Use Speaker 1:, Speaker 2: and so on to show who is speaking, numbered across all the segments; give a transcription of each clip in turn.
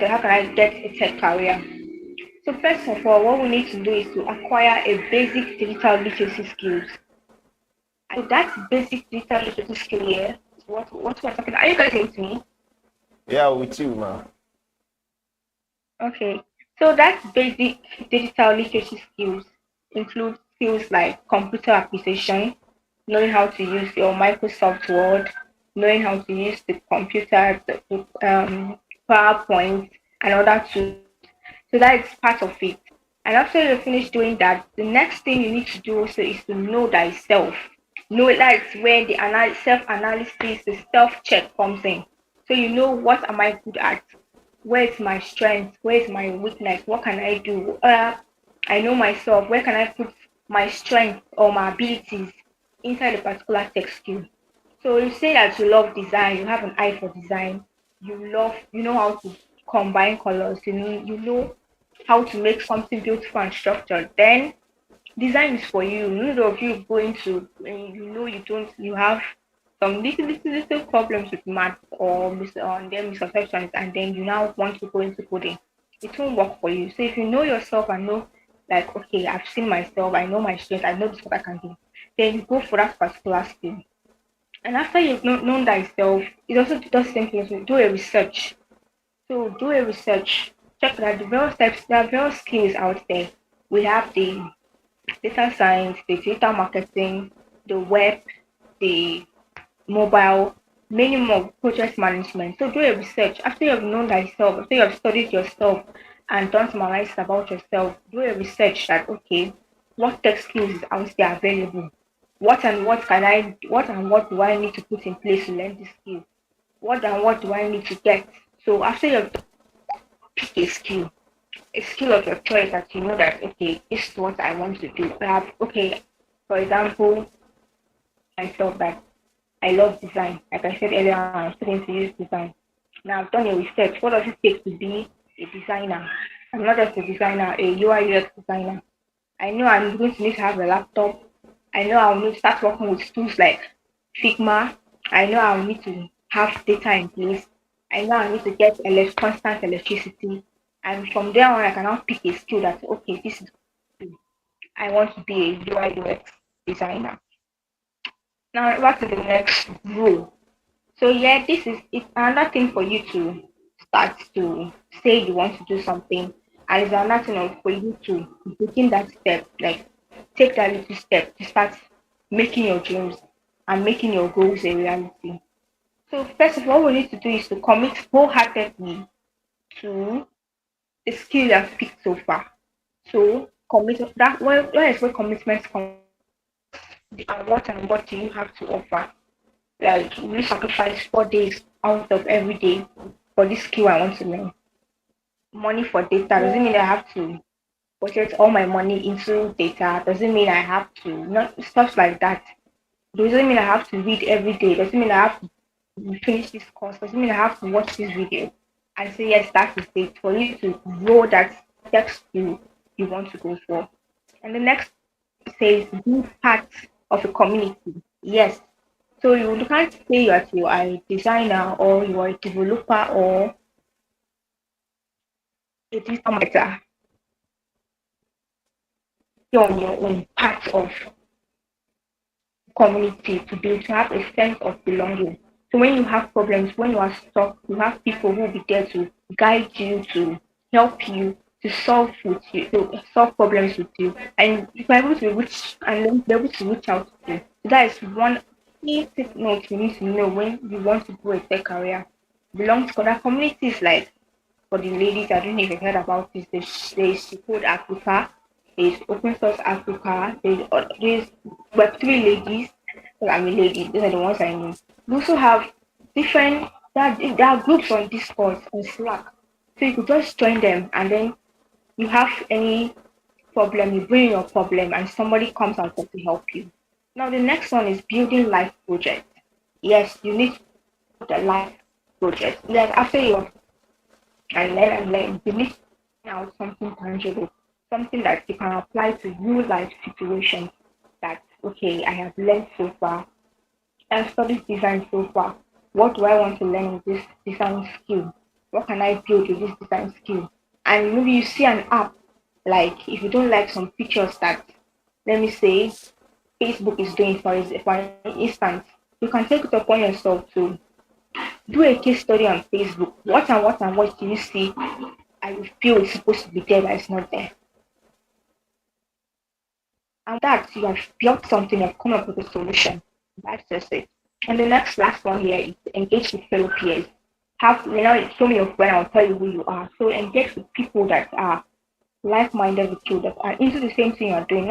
Speaker 1: how can I get a tech career? So first of all, what we need to do is to acquire a basic digital literacy skills. So that basic digital literacy skill here is what we're talking about. Are you guys with me?
Speaker 2: Yeah, with you, man.
Speaker 1: Okay. So that basic digital literacy skills include skills like computer application, knowing how to use your Microsoft Word, knowing how to use the computer, PowerPoint, and other tools. So that is part of it. And after you finish doing that, the next thing you need to do also is to know thyself. Know that's where the self-analysis, the self-check comes in. So you know what am I good at? Where's my strength? Where's my weakness? What can I do? I know myself. Where can I put my strength or my abilities inside a particular tech skill? So you say that you love design, you have an eye for design, you know how to combine colors, you know how to make something beautiful and structured. Then design is for you. None of you going to, you have some little problems with math or on them misconceptions, and then you now want to go into coding. It won't work for you. So if you know yourself and know, like, okay, I've seen myself, I know my strengths, I know this is what I can do, then you go for that particular skill. And after you've known thyself, it also does the same thing. So do a research. So do a research. Check that the various types, there are various skills out there. We have the data science, the data marketing, the web, the mobile, many more project management. So do a research. After you have known thyself, after you have studied yourself and done some analysis about yourself, do a research that okay, what tech skills is out there available? What do I need to put in place to learn this skill? What do I need to get? So after you've picked a skill of your choice that you know that okay, this is what I want to do. Perhaps okay, for example, I felt that I love design. Like I said earlier, I'm starting to use design. Now I've done a research. What does it take to be a designer? I'm not just a designer, a UI UX designer. I know I'm going to need to have a laptop. I know I'll need to start working with tools like Figma. I know I'll need to have data in place. I know I need to get constant electricity. And from there on, I can now pick a skill that, okay, this is, I want to be a UI UX designer. Now, back to the next rule. So yeah, this is it's another thing for you to start to say you want to do something, and it's another thing for you to begin that step, like take that little step to start making your dreams and making your goals a reality. So first of all, what we need to do is to commit wholeheartedly to the skill you have picked so far. So commit that where is where commitment comes and what do you have to offer? Like, will you sacrifice 4 days out of every day for this skill I want to learn? Money for data doesn't mean I have to budget all my money into data. Doesn't mean I have to not stuff like that. Doesn't mean I have to read every day. Doesn't mean I have to finish this course. Doesn't mean I have to watch this video and say yes, that is it for you to grow that text you want to go for. And the next says be part of a community. Yes. So you can't say you are a designer or you are a developer or a digital marketer. You're on your own part of community to be to have a sense of belonging. So when you have problems, when you are stuck, you have people who will be there to guide you, to help you, to solve with you, to solve problems with you, and you are able to reach and then be able to reach out to you. So that is one key tip note you need to know when you want to go a tech career. Belong to other communities like for the ladies, I don't know if you've heard about this. There's Code Africa, there's Open Source Africa, there's Web3 ladies. Well, I'm a lady, those are the ones I know. We also have different, there are groups on Discord, on Slack. So you could just join them and then you have any problem, you bring your problem and somebody comes out there to help you. Now, the next one is building life project. Yes, you need to build a life project. Like after you and learn. You need out something tangible, something that you can apply to real life situations. That okay, I have learned so far. I've studied design so far. What do I want to learn in this design skill? What can I build with this design skill? And maybe you see an app, like if you don't like some features that, let me say, Facebook is doing for instance, you can take it upon yourself to do a case study on Facebook. What do you see I feel is supposed to be there but it's not there? And that you have built something, you've come up with a solution. That's just it. And the next last one here is engage with fellow peers. Have show me your friend, I'll tell you who you are. So engage with people that are like-minded with you, that are into the same thing you're doing,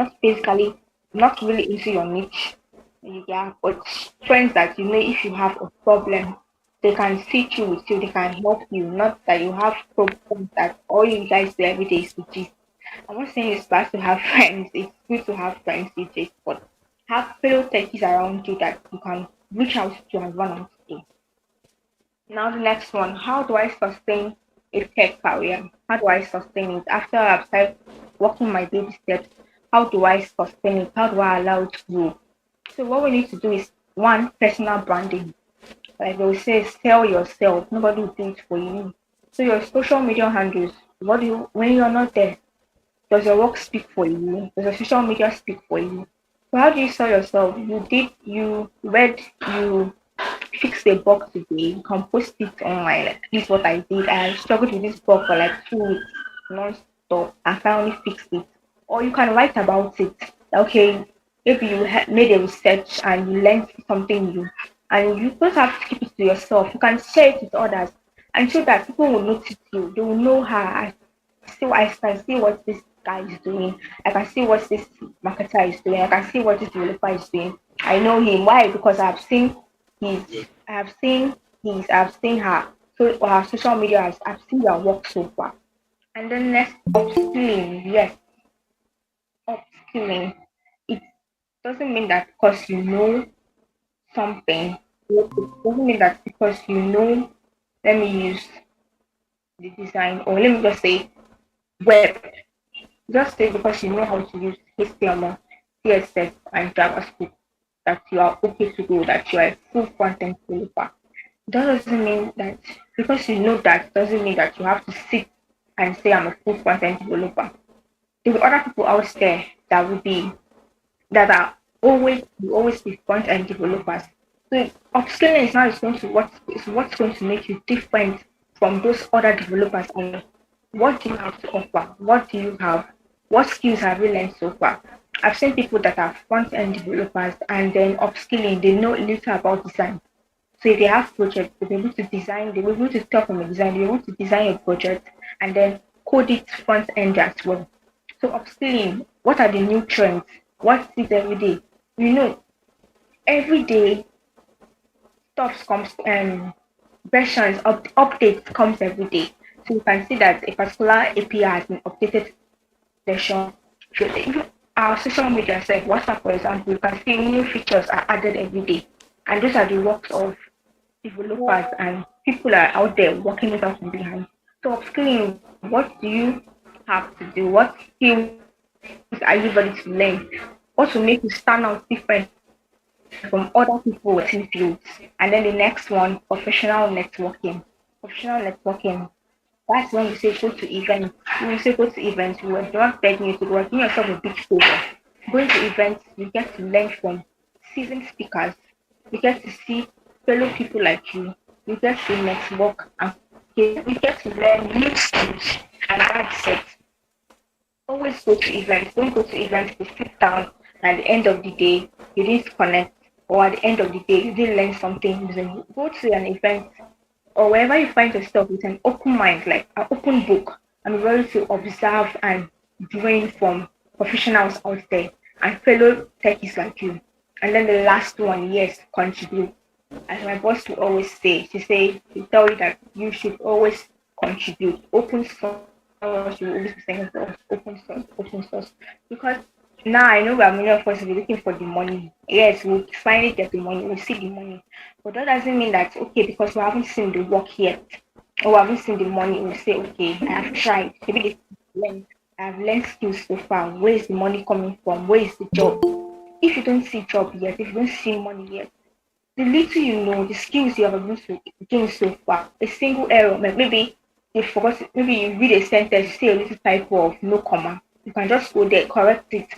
Speaker 1: not really into your niche. Yeah, but friends that if you have a problem, they can sit you with you, they can help you. Not that you have problems that all you guys do every day is to gist. I'm not saying it's bad to have friends. It's good to have friends these days, but have fellow techies around you that you can reach out to and run out to. Now the next one, how do I sustain a tech career? How do I sustain it? After I've started walking my baby steps, how do I sustain it? How do I allow it to grow? So what we need to do is one, personal branding. Like they will say, sell yourself. Nobody will do it for you. So your social media handles, what do you when you're not there? Does your work speak for you? Does your social media speak for you? So how do you sell yourself? You read, you fixed a bug today, you can post it online. Like, this is what I did. I struggled with this bug for like 2 weeks non-stop. I finally fixed it. Or you can write about it. Okay, maybe you made a research and you learned something new. And you don't have to keep it to yourself. You can share it with others. And so that people will notice you. They will know how I can see what this guy is doing. I can see what this marketer is doing. I can see what this developer is doing. I know him. Why? Because I've seen her. So her social media I've seen their work so far. And then next upskilling, yes, upskilling. It doesn't mean that because you know something, it doesn't mean that because you know, let me use the design, or let me just say web. Just say because you know how to use HTML, CSS, and JavaScript that you are okay to go, that you are a full front-end developer. That doesn't mean that because you know that doesn't mean that you have to sit and say I'm a full front-end developer. There will be other people out there that are always will always be front-end developers. So upskilling is not going to what's going to make you different from those other developers. And what do you have to offer? What do you have? What skills have you learned so far? I've seen people that are front-end developers and then upskilling, they know little about design. So if they have projects, they'll be able to design, they'll be able to tell from a design, they'll be able to design a project and then code it front end as well. So upskilling, what are the new trends? What's it every day? You know, every day stuff comes updates comes every day. So you can see that a particular API has been updated session. Even our social media site, WhatsApp for example, you can see new features are added every day. And those are the works of developers and people are out there working it out from behind. So upskilling, what do you have to do? What skills are you ready to learn? What will make you stand out different from other people within fields? And then the next one, professional networking. Professional networking. That's when you say go to events. When you say go to events, we are not begging you to go. Give yourself a big favor. Going to events, you get to learn from seasoned speakers. You get to see fellow people like you. You get to network and you get to learn new skills. And that's it. Always go to events. Don't go to events to sit down and at the end of the day you didn't connect, or at the end of the day you didn't learn something using. Go to an event or wherever you find yourself with an open mind, like an open book, and ready to observe and drain from professionals out there and fellow techies like you. And then the last one, yes, contribute. As my boss will always say, she tell you that you should always contribute. Open source, you will always be saying to us, open source. Because now I know that many of us will be looking for the money. Yes, we'll finally get the money, we'll see the money. But that doesn't mean that okay, because we haven't seen the work yet, or we haven't seen the money, we'll say, okay, I have tried. Maybe I've learned skills so far. Where is the money coming from? Where is the job? If you don't see job yet, if you don't see money yet, the little you know, the skills you have been able to gain so far, a single error, maybe you forgot maybe you read a sentence, you see a little typo of no comma. You can just go there, correct it,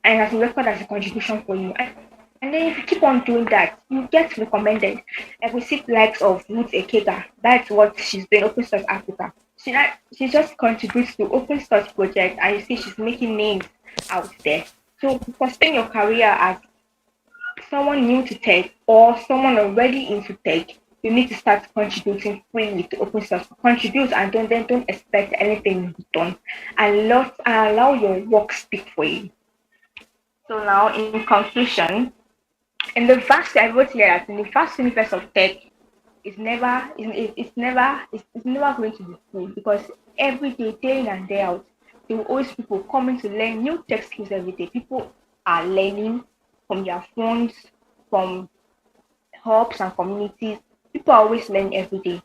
Speaker 1: and it has been recorded as a contribution for you. And then if you keep on doing that, you get recommended. Like we see likes of Ruth Ekega. That's what she's doing, Open Source Africa. She just contributes to Open Source project, and you see she's making names out there. So for starting your career as someone new to tech or someone already into tech, you need to start contributing freely to open source. Contribute and don't expect anything in return. And allow your work speak for you. So now in conclusion, in the vast I wrote here that in the vast universe of tech it's never going to be full because every day, day in and day out, there will always people coming to learn new tech skills every day. People are learning from their phones, from hubs and communities. People are always learning every day.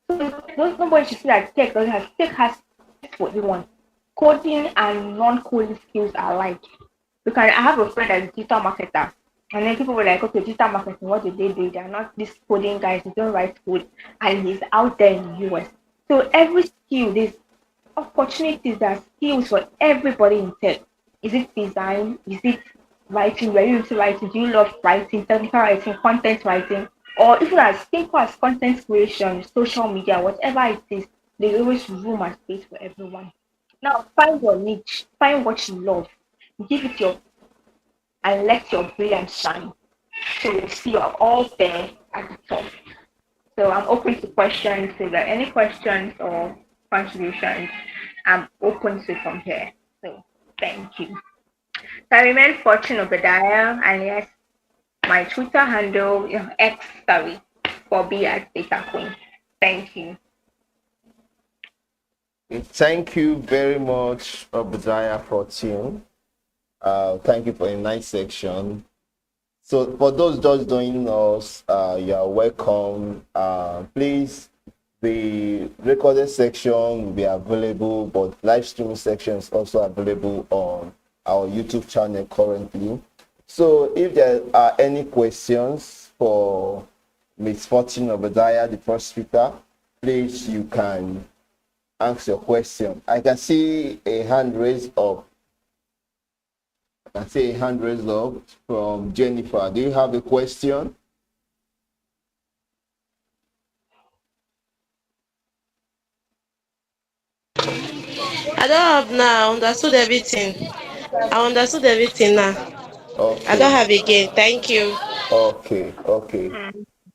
Speaker 1: So nobody should say that tech has for everyone. Coding and non-coding skills are alike. Because I have a friend that's a digital marketer. And then people were like, okay, digital marketing, what do they do? They're not these coding guys, they don't write code. And he's out there in the US. So every skill, there's opportunities, there are skills for everybody in tech. Is it design? Is it writing? Were you into writing? Do you love writing, technical writing, content writing? Or even as simple as content creation, social media, whatever it is, there's always room and space for everyone. Now find your niche, find what you love, give it your and let your brilliance shine. So you see you're all there at the top. So I'm open to questions. If there are any questions or contributions, I'm open to from here. So thank you. So I remain Fortune Obadiah, and yes, my Twitter handle X sorry for B at Data Queen. Thank you.
Speaker 2: Thank you very much, Obadiah Fortune. Thank you for a nice section. So for those just joining us, you are welcome. Please, the recorded section will be available, but live streaming section is also available on our YouTube channel currently. So if there are any questions for Ms. Fortune Obadiah, the first speaker, please you can ask your question. I can see a hand raised up. I see a hand raised up from Jennifer. Do you have a question?
Speaker 3: I don't have now. I understood everything. I understood everything now. I don't
Speaker 2: Okay,
Speaker 3: have again. Thank you.
Speaker 2: okay.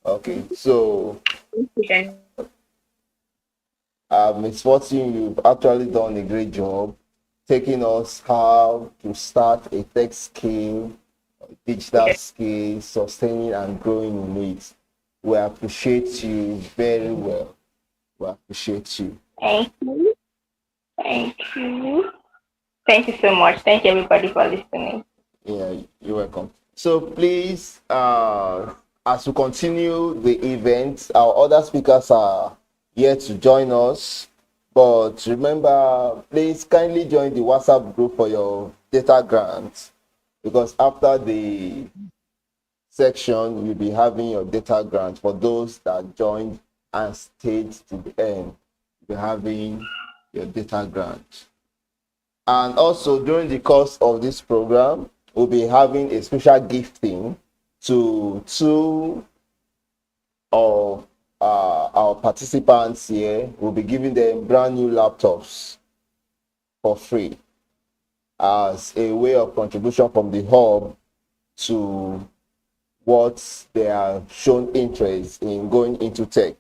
Speaker 2: Okay, so
Speaker 1: Then
Speaker 2: Ms. Fortune, you've actually done a great job taking us how to start a tech skill, digital
Speaker 1: yes,
Speaker 2: skill, sustaining and growing in it. We appreciate you very well. We appreciate you.
Speaker 1: thank you. Thank you. Thank you so much. Thank you everybody for listening.
Speaker 2: Yeah, you're welcome. So please, as we continue the event, our other speakers are here to join us. But remember, please kindly join the WhatsApp group for your data grant because after the section, you'll be having your data grant for those that joined and stayed to the end. You'll be having your data grant. And also during the course of this program, we'll be having a special gifting to two of our participants here. We'll be giving them brand new laptops for free as a way of contribution from the hub to what they are shown interest in going into tech.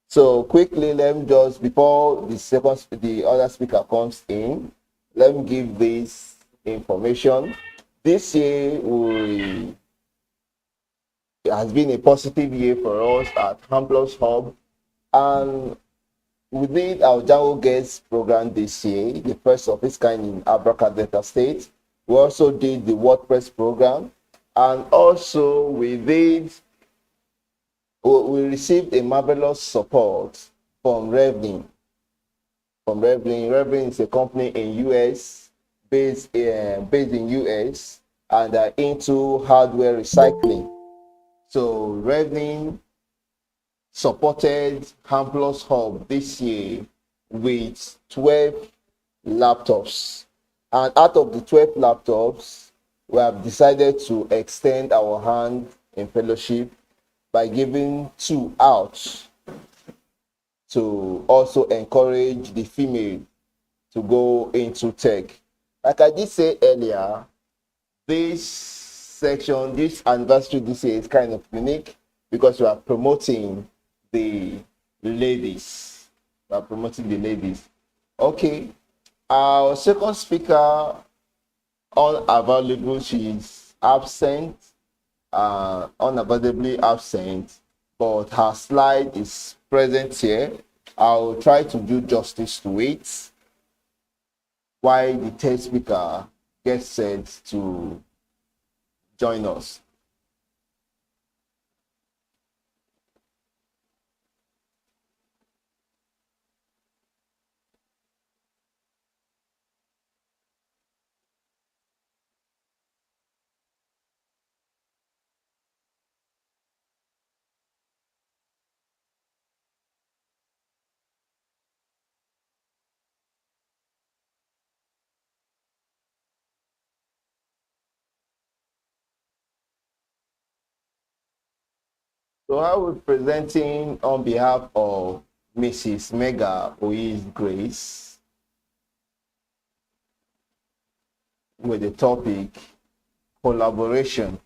Speaker 2: So quickly, let me just before the other speaker comes in, let me give this information. This year it has been a positive year for us at Hamplus Hub, and we did our Django Guest program this year, the first of its kind in Abraka Delta State. We also did the WordPress program, and also we received a marvelous support from Revlin. Revlin is a company in US, based in US, and are into hardware recycling. So Revlin supported Hamplus Hub this year with 12 laptops. And out of the 12 laptops, we have decided to extend our hand in fellowship by giving 2 out to also encourage the female to go into tech. Like I did say earlier, this section, this anniversary this year is kind of unique because we are promoting the ladies. We are promoting the ladies. Okay. Our second speaker, unavailable, she's absent, unavoidably absent, but her slide is present here. I'll try to do justice to it while the third speaker gets set to join us. So I will be presenting on behalf of Mrs. Mega Ois Grace with the topic collaboration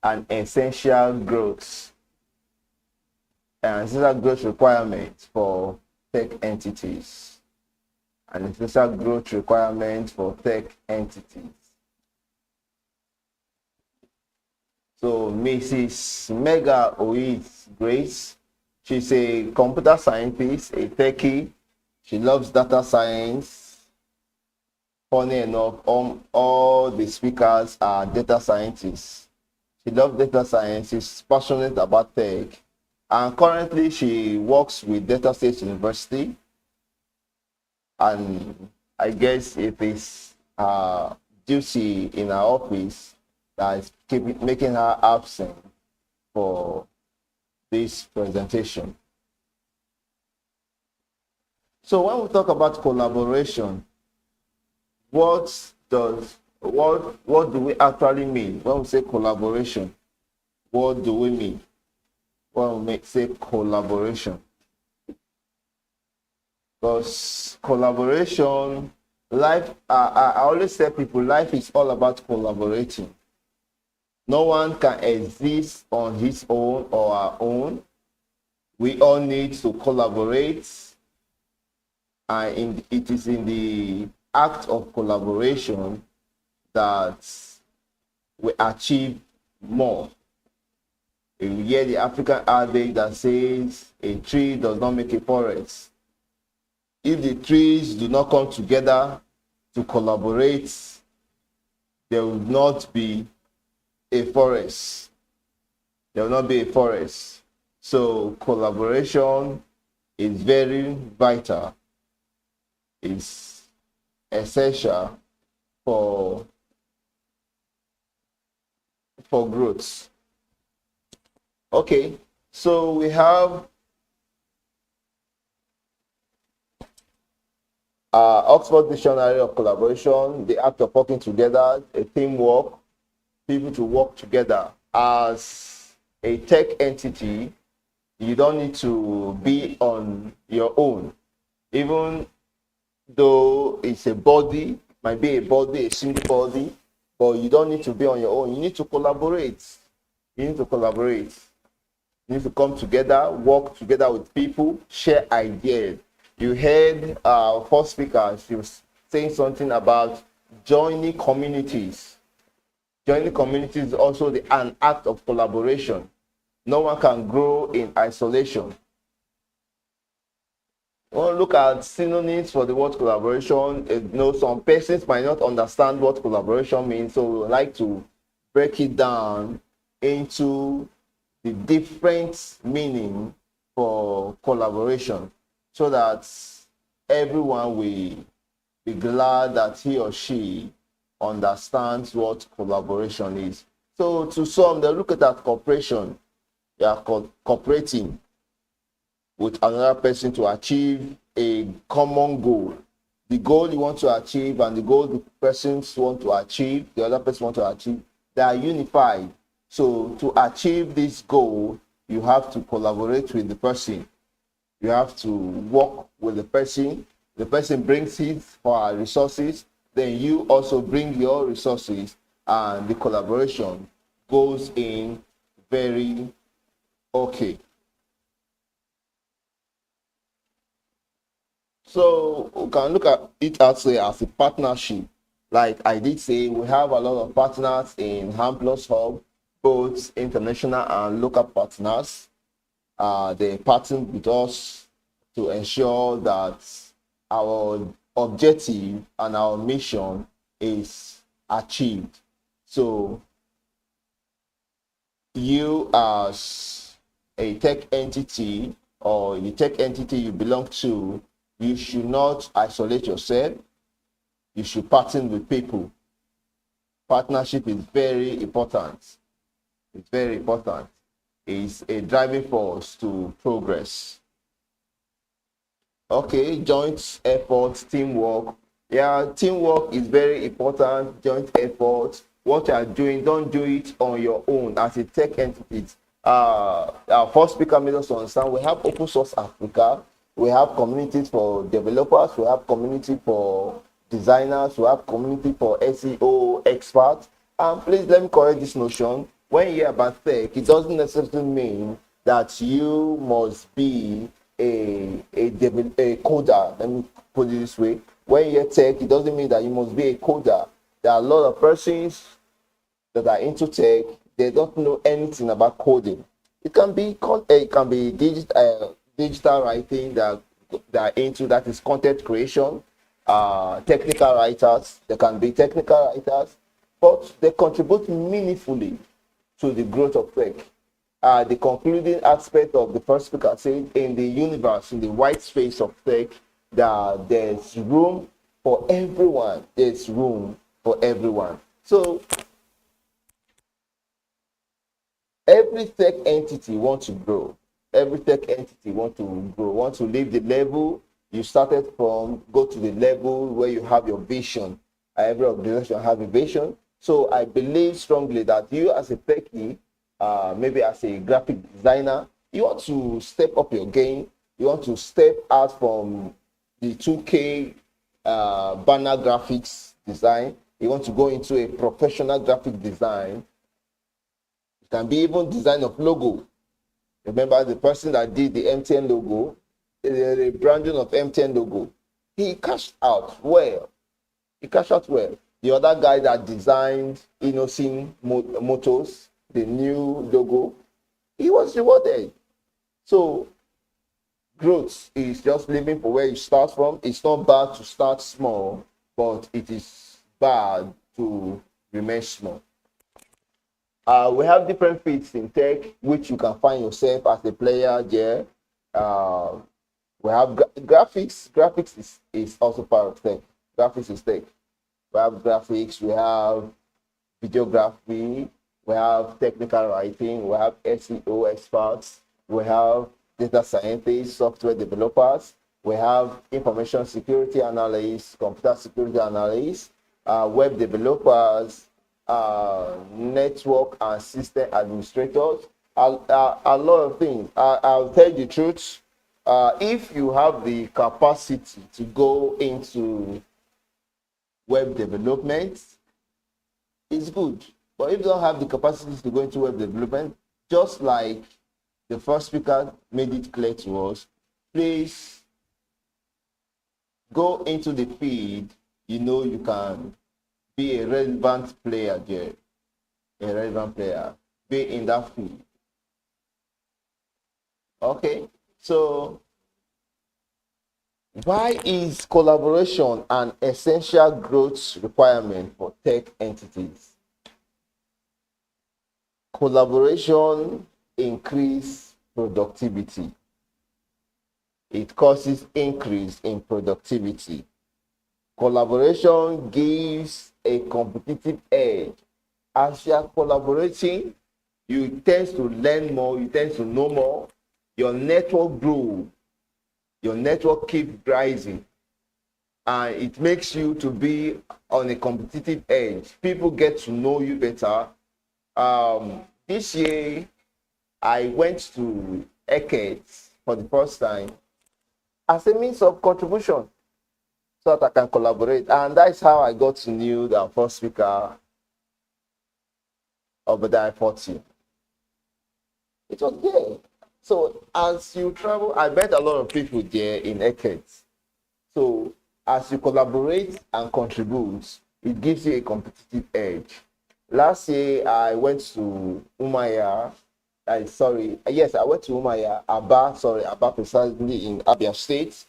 Speaker 2: and essential growth requirements for tech entities. And essential growth requirements for tech entities. So Mrs. Mega Ois Grace, she's a computer scientist, a techie. She loves data science. Funny enough, all the speakers are data scientists. She loves data science, she's passionate about tech. And currently she works with Delta State University. And I guess it is her duty in her office that is making her absent for this presentation. So when we talk about collaboration, what do we actually mean when we say collaboration? What do we mean when we say collaboration? Because collaboration, life, I always tell people, life is all about collaborating. No one can exist on his own or our own. We all need to collaborate. And it is in the act of collaboration that we achieve more. You hear the African adage that says a tree does not make a forest. If the trees do not come together to collaborate, there will not be a forest. There will not be a forest. So collaboration is very vital. It's essential for growth. Okay, so we have Oxford Dictionary of Collaboration, the act of working together, a teamwork, people to work together. As a tech entity, you don't need to be on your own. Even though it's a body, might be a body, a single body, but you don't need to be on your own. You need to collaborate. You need to collaborate. You need to come together, work together with people, share ideas. You heard our first speaker, she was saying something about joining communities. Joining communities is also an act of collaboration. No one can grow in isolation. Well, look at synonyms for the word collaboration. Some persons might not understand what collaboration means, so we would like to break it down into the different meaning for collaboration, so that everyone will be glad that he or she understands what collaboration is. So to some, they look at that cooperation. They are cooperating. with another person to achieve a common goal. The goal you want to achieve and the goal the persons want to achieve, the other person want to achieve, they are unified. So to achieve this goal, you have to collaborate with the person. You have to work with the person. The person brings his or her resources, then you also bring your resources, and the collaboration goes in very okay. So we can look at it actually as a partnership. Like I did say, we have a lot of partners in Hamplus Hub, both international and local partners. They partner with us to ensure that our objective and our mission is achieved. So you as a tech entity or the tech entity you belong to, you should not isolate yourself. You should partner with people. Partnership is very important. It's very important. It's a driving force to progress. Okay, joint effort, teamwork. Yeah, teamwork is very important. Joint effort. What you are doing, don't do it on your own as a tech entity. Our first speaker made us understand we have Open Source Africa. We have communities for developers, we have community for designers, we have community for SEO experts. And please let me correct this notion. When you hear about tech, it doesn't necessarily mean that you must be a coder. Let me put it this way. When you hear tech, it doesn't mean that you must be a coder. There are a lot of persons that are into tech, they don't know anything about coding. It can be digital writing that are into, that is content creation, technical writers. They can be technical writers, but they contribute meaningfully to the growth of tech. The concluding aspect of the first speaker said, in the universe, in the white space of tech, that there's room for everyone. There's room for everyone. So every tech entity wants to grow. Every tech entity wants to grow, wants to leave the level you started from, go to the level where you have your vision. Every organization have a vision. So I believe strongly that you as a techie, maybe as a graphic designer, you want to step up your game. You want to step out from the 2K banner graphics design. You want to go into a professional graphic design. It can be even design of logo. Remember the person that did the MTN logo, the branding of MTN logo, he cashed out well. He cashed out well. The other guy that designed Innocent Motors, the new logo, he was rewarded. So growth is just living for where you start from. It's not bad to start small, but it is bad to remain small. We have different feats in tech, which you can find yourself as a player there. We have graphics. Graphics is also part of tech. Graphics is tech. We have graphics, we have videography, we have technical writing, we have SEO experts, we have data scientists, software developers, we have information security analysts, computer security analysts, web developers, network and system administrators, a lot of things. I'll tell you the truth. If you have the capacity to go into web development, it's good. But if you don't have the capacity to go into web development, just like the first speaker made it clear to us, please go into the field. You know you can be a relevant player there. A relevant player. Be in that field. Okay, so why is collaboration an essential growth requirement for tech entities? Collaboration increases productivity. It causes increase in productivity. Collaboration gives a competitive edge. As you are collaborating, you tend to learn more, you tend to know more, your network grows, your network keeps rising, and it makes you to be on a competitive edge. People get to know you better. This year, I went to ECATS for the first time as a means of contribution so that I can collaborate. And that's how I got to know the first speaker, Obadiah 40. It was there. So as you travel, I met a lot of people there in ECATS. So as you collaborate and contribute, it gives you a competitive edge. Last year, I went to Umaya. I went to Umaya, Aba precisely in Abia State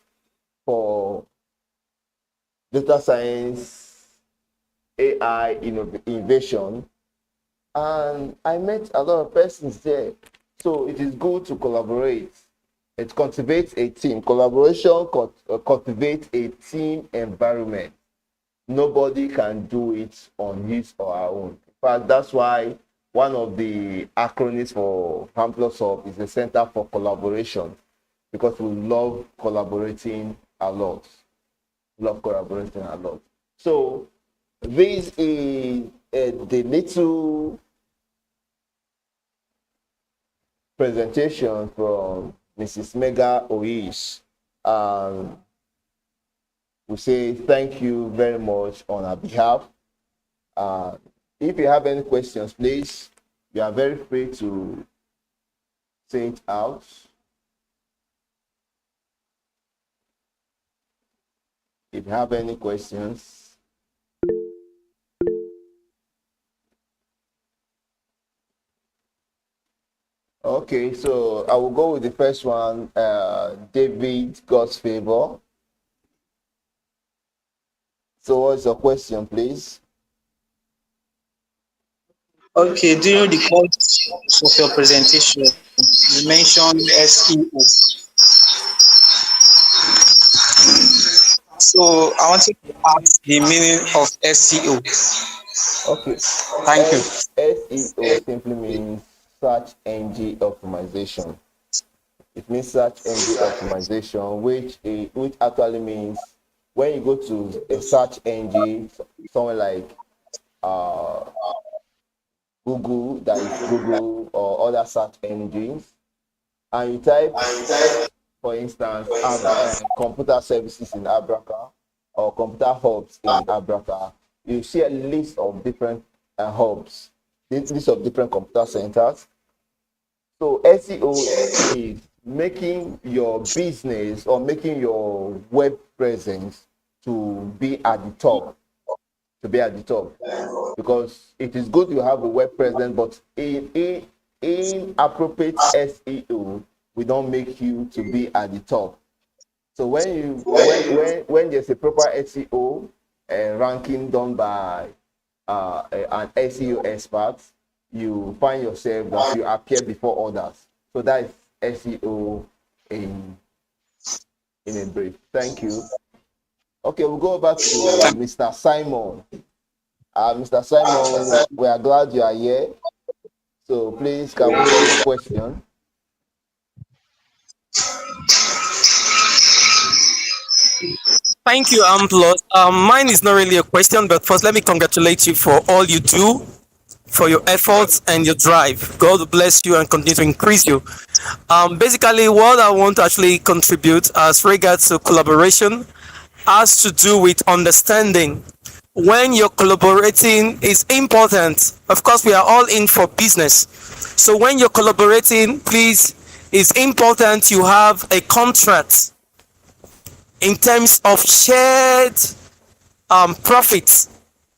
Speaker 2: for data science, AI innovation, and I met a lot of persons there. So it is good to collaborate. It cultivates a team. Collaboration cultivates a team environment. Nobody can do it on his or her own. In fact, that's why one of the acronyms for HAMPLUS is the Center for Collaboration, because we love collaborating a lot. So this is the little presentation from Mrs. Mega Oish. We say thank you very much on our behalf. If you have any questions, please, you are very free to say it out. If you have any questions. Okay, so I will go with the first one, David God's favor. So what's your question, please?
Speaker 4: Okay, during the course of your presentation, you mentioned SEO. So I wanted to ask the meaning of SEO.
Speaker 2: Okay.
Speaker 4: Thank you.
Speaker 2: SEO simply means search engine optimization. It means search engine optimization, which actually means when you go to a search engine, somewhere like Google, that is Google or other search engines, and you type, for instance, computer services in Abraka or computer hubs in Abraka, you see a list of different hubs, list of different computer centers. So SEO is making your business or making your web presence to be at the top. Because it is good you have a web presence, but inappropriate SEO will not make you to be at the top. So when there's a proper SEO ranking done by an SEO expert, you find yourself that you appear before others. So that is SEO in a brief. Thank you. Okay, we'll go back to Mr. Simon. Mr. Simon, we are glad you are here. So please, can we have your question?
Speaker 5: Thank you, Amplos. Mine is not really a question, but first, let me congratulate you for all you do, for your efforts and your drive. God bless you and continue to increase you. Basically, what I want to actually contribute as regards to collaboration has to do with understanding when you're collaborating is important. Of course, we are all in for business. So when you're collaborating, please, it's important you have a contract in terms of shared profits.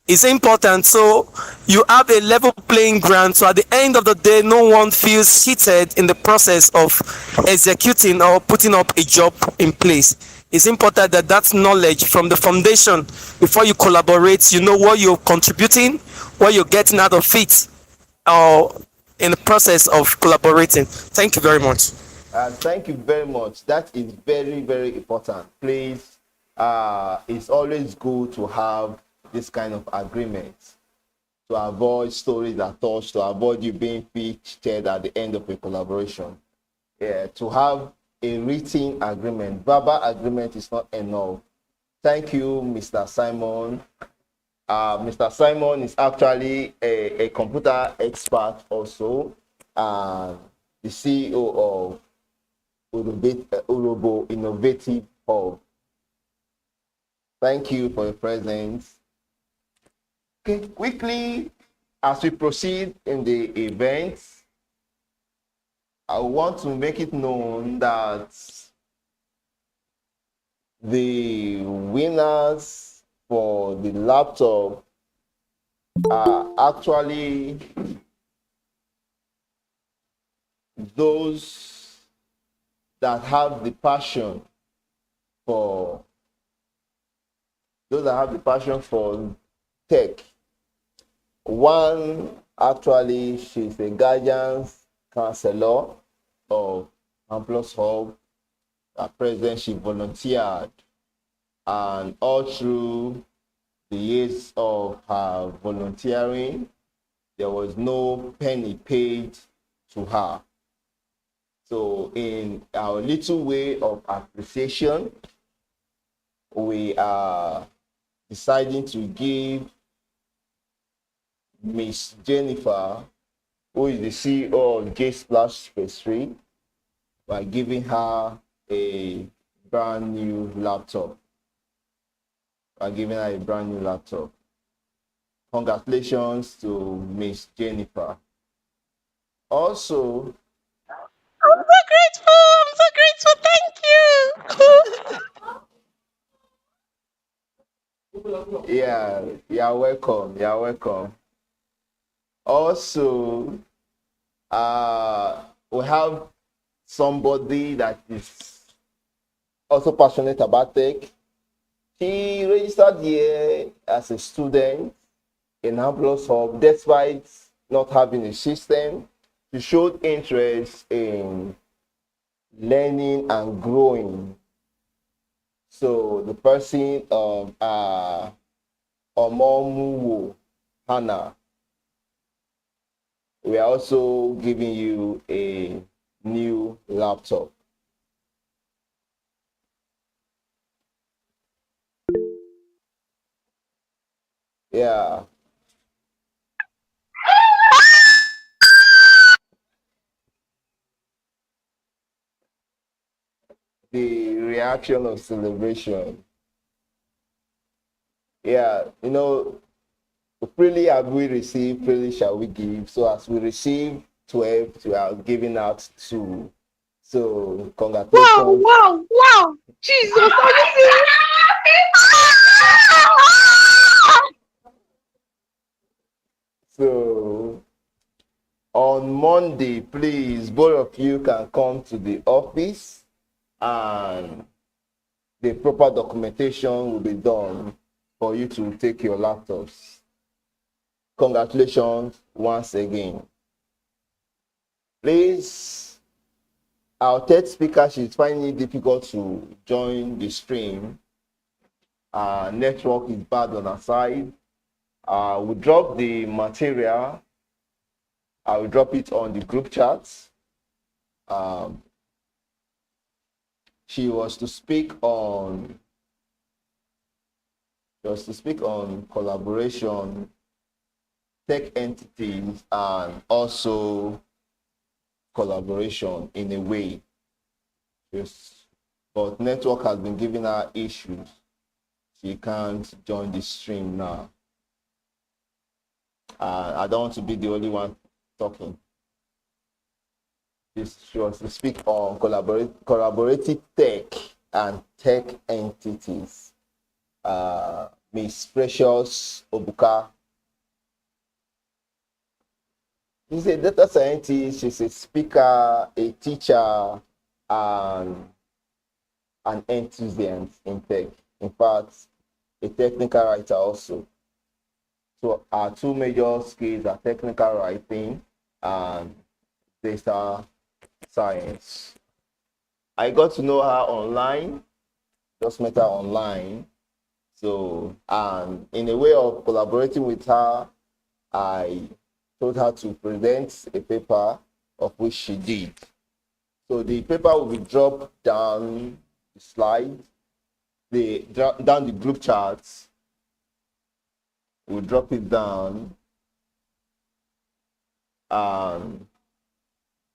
Speaker 5: Is important, so you have a level playing ground, so at the end of the day no one feels cheated in the process of executing or putting up a job in place. It's important that that knowledge from the foundation, before you collaborate, you know what you're contributing, what you're getting out of it, or in the process of collaborating. Thank you very much.
Speaker 2: Thank you very much. That is very, very important. Please, it's always good to have this kind of agreement to avoid stories that touch, to avoid you being pitched at the end of a collaboration. to have a written agreement. Verbal agreement is not enough. Thank you, Mr. Simon. Mr. Simon is actually a computer expert also, and the CEO of Urobo Innovative Hub. Thank you for your presence. Okay, quickly, as we proceed in the event, I want to make it known that the winners for the laptop are actually those that have the passion for tech. One, actually, she's a guidance counselor of Amplus Hub. At present, she volunteered, and all through the years of her volunteering, there was no penny paid to her. So in our little way of appreciation, we are deciding to give Miss Jennifer, who is the CEO of J Splash Pastry, by giving her a brand new laptop. Congratulations to Miss Jennifer. Also,
Speaker 3: I'm so grateful. Thank you.
Speaker 2: yeah, you're welcome. Also, we have somebody that is also passionate about tech. She registered here as a student in Amplus Hub, despite not having a system. She showed interest in learning and growing. So the person of Omomuwo Hannah, we are also giving you a new laptop. Yeah. The reaction of celebration. Yeah, freely have we received, freely shall we give. So as we receive 12, we are giving out 2. So congratulations.
Speaker 1: Wow. Jesus, are you serious?
Speaker 2: So on Monday, please, both of you can come to the office and the proper documentation will be done for you to take your laptops. Congratulations once again. Please, our third speaker, she's finding it difficult to join the stream. Network is bad on her side. We drop the material. I will drop it on the group chat. She was to speak on collaboration, tech entities, and also collaboration in a way. Yes. But network has been giving her issues. She can't join the stream now. I don't want to be the only one talking. She was to speak on collaborative tech and tech entities. Miss Precious Obuka. She's a data scientist, she's a speaker, a teacher, and an enthusiast in tech. In fact, a technical writer also. So our 2 major skills are technical writing and data science. I got to know her online, just met her online. So, and in a way of collaborating with her, I told her to present a paper, of which she did. So the paper will be dropped down the slide, down the group charts. We'll drop it down, and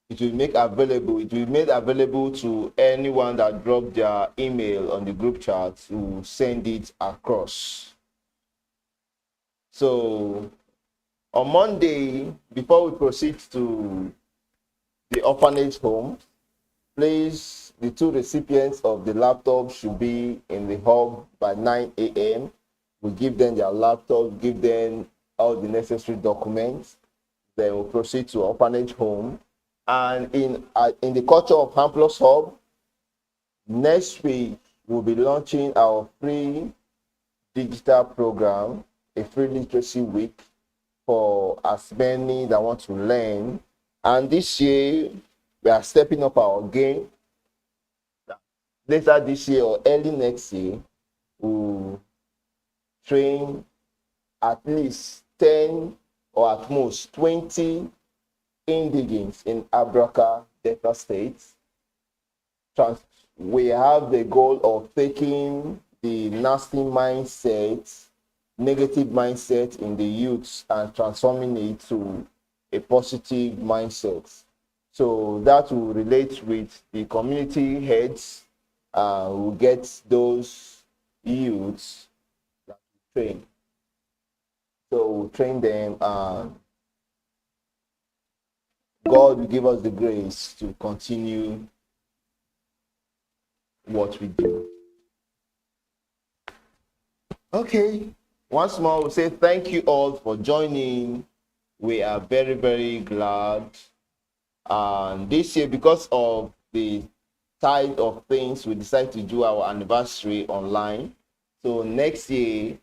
Speaker 2: it will make available. It will be made available to anyone that dropped their email on the group chat to send it across. So on Monday, before we proceed to the orphanage home, please, the two recipients of the laptop should be in the hub by 9 a.m. We give them their laptop, give them all the necessary documents. Then we'll proceed to orphanage home. And in the culture of Hamplos Hub, next week we'll be launching our free digital program, a free literacy week for as many that want to learn. And this year we are stepping up our game. Later this year or early next year, we'll train at least 10 or at most 20 indigenes in Abraka, Delta State. We have the goal of taking the nasty mindset, negative mindset in the youths and transforming it to a positive mindset. So that will relate with the community heads who get those youths that we train. So we'll train them, and God will give us the grace to continue what we do. Okay, once more, we'll say thank you all for joining. We are very, very glad. And this year, because of the side of things, we decided to do our anniversary online. So next year,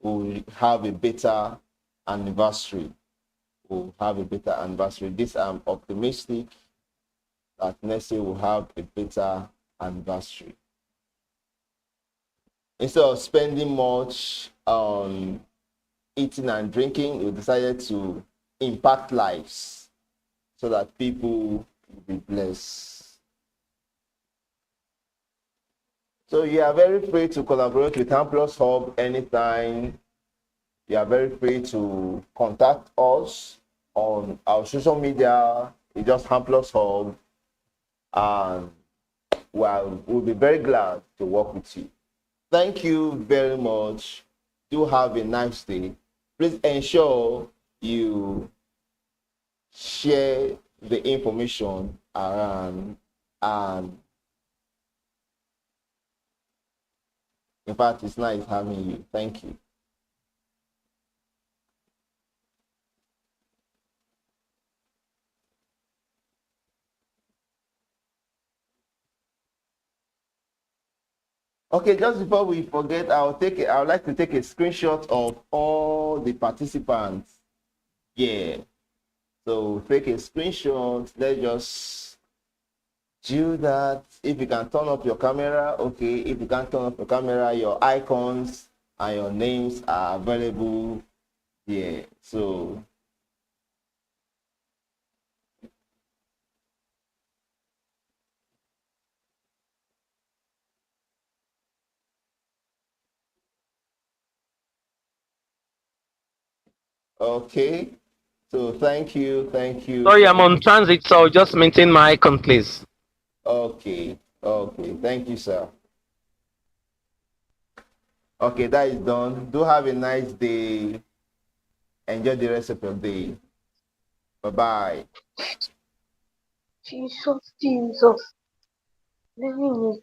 Speaker 2: we'll have a better anniversary. We'll have a better anniversary. This I'm optimistic that next year we'll have a better anniversary. Instead of spending much on eating and drinking, we decided to impact lives so that people will be blessed. So you are very free to collaborate with Hamplos Hub anytime. You are very free to contact us on our social media. It's just Hamplos Hub, and we'll be very glad to work with you. Thank you very much. Do have a nice day. Please ensure you share the information around, and in fact, it's nice having you. Thank you. Okay, just before we forget, I would like to take a screenshot of all the participants. Yeah. So take a screenshot. Let's just do that. If you can turn up your camera, okay. If you can't turn up your camera, your icons and your names are available. Yeah. So okay. So thank you.
Speaker 5: Sorry, I'm on transit, so just maintain my icon, please.
Speaker 2: Okay. Thank you, sir. Okay, that is done. Do have a nice day. Enjoy the rest of your day. Bye-bye.
Speaker 1: Jesus. Living